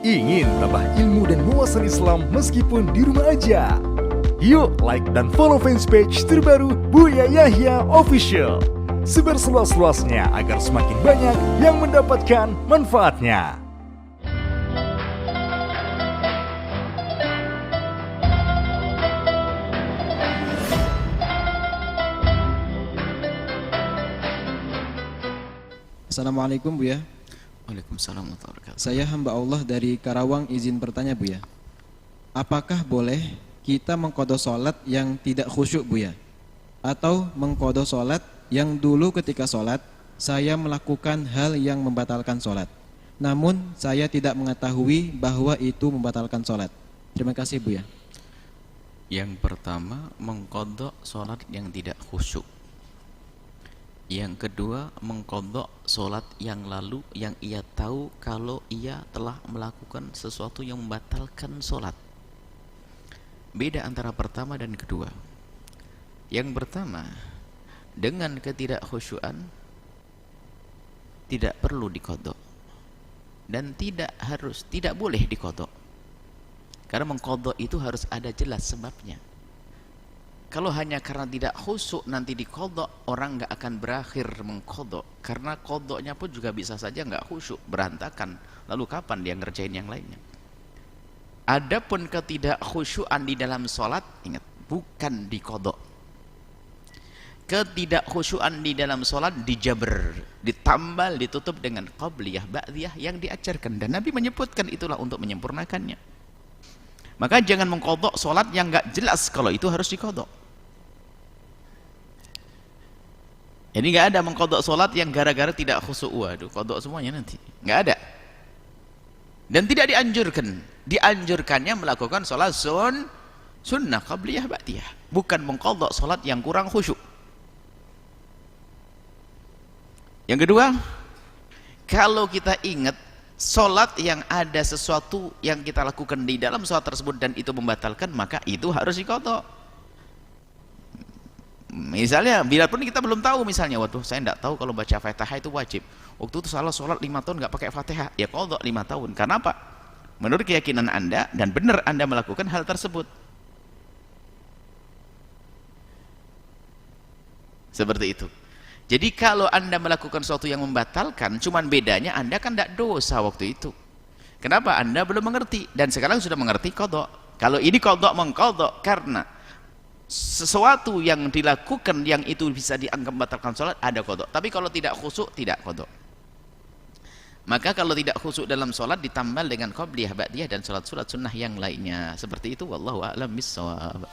Ingin tambah ilmu dan wawasan Islam meskipun di rumah aja? Yuk like dan follow fanpage terbaru Buya Yahya Official. Sebar seluas-luasnya agar semakin banyak yang mendapatkan manfaatnya. Assalamualaikum Buya. Waalaikumsalam warahmatullahi wabarakatuh. Saya hamba Allah dari Karawang, izin bertanya Buya. Apakah boleh kita mengqadha sholat yang tidak khusyuk Buya? Atau mengqadha sholat yang dulu ketika sholat saya melakukan hal yang membatalkan sholat, namun saya tidak mengetahui bahwa itu membatalkan sholat? Terima kasih Buya. Yang pertama, mengqadha sholat yang tidak khusyuk. Yang kedua, mengqadha sholat yang lalu yang ia tahu kalau ia telah melakukan sesuatu yang membatalkan sholat. Beda antara pertama dan kedua. Yang pertama, dengan ketidakkhusyuan tidak perlu diqadha dan tidak boleh diqadha. Karena mengqadha itu harus ada jelas sebabnya. Kalau hanya karena tidak khusyuk nanti diqadha, orang nggak akan berakhir mengqadha, karena qadhanya pun juga bisa saja nggak khusyuk, berantakan. Lalu kapan dia ngerjain yang lainnya? Adapun ketidakkhusyuan di dalam sholat, ingat, bukan diqadha. Ketidakkhusyuan di dalam sholat dijaber, ditambal, ditutup dengan qabliyah, ba'diyah yang diajarkan, dan Nabi menyebutkan itulah untuk menyempurnakannya. Maka jangan mengqadha sholat yang nggak jelas kalau itu harus diqadha. Jadi nggak ada mengqadha sholat yang gara-gara tidak khusyuk, waduh qadha semuanya nanti, nggak ada. Dan tidak dianjurkan. Dianjurkannya melakukan sholat sunnah qabliyah ba'diyah, bukan mengqadha sholat yang kurang khusyuk. Yang kedua, kalau kita ingat sholat yang ada sesuatu yang kita lakukan di dalam sholat tersebut dan itu membatalkan, maka itu harus diqadha. Misalnya, bila pun kita belum tahu, misalnya, waduh saya tidak tahu kalau baca Fatihah itu wajib. Waktu itu salah sholat 5 tahun nggak pakai Fatihah, ya qadha 5 tahun. Karena apa? Menurut keyakinan Anda dan benar Anda melakukan hal tersebut. Seperti itu. Jadi kalau Anda melakukan sesuatu yang membatalkan, cuman bedanya Anda kan tidak dosa waktu itu. Kenapa? Anda belum mengerti, dan sekarang sudah mengerti qadha. Kalau ini qadha mengqadha karena sesuatu yang dilakukan yang itu bisa dianggap membatalkan sholat, ada qadha. Tapi kalau tidak khusyuk, tidak qadha. Maka kalau tidak khusyuk dalam sholat ditambal dengan qabliyah, ba'diyah dan sholat-sholat sunnah yang lainnya. Seperti itu, wallahu a'lam bissawab.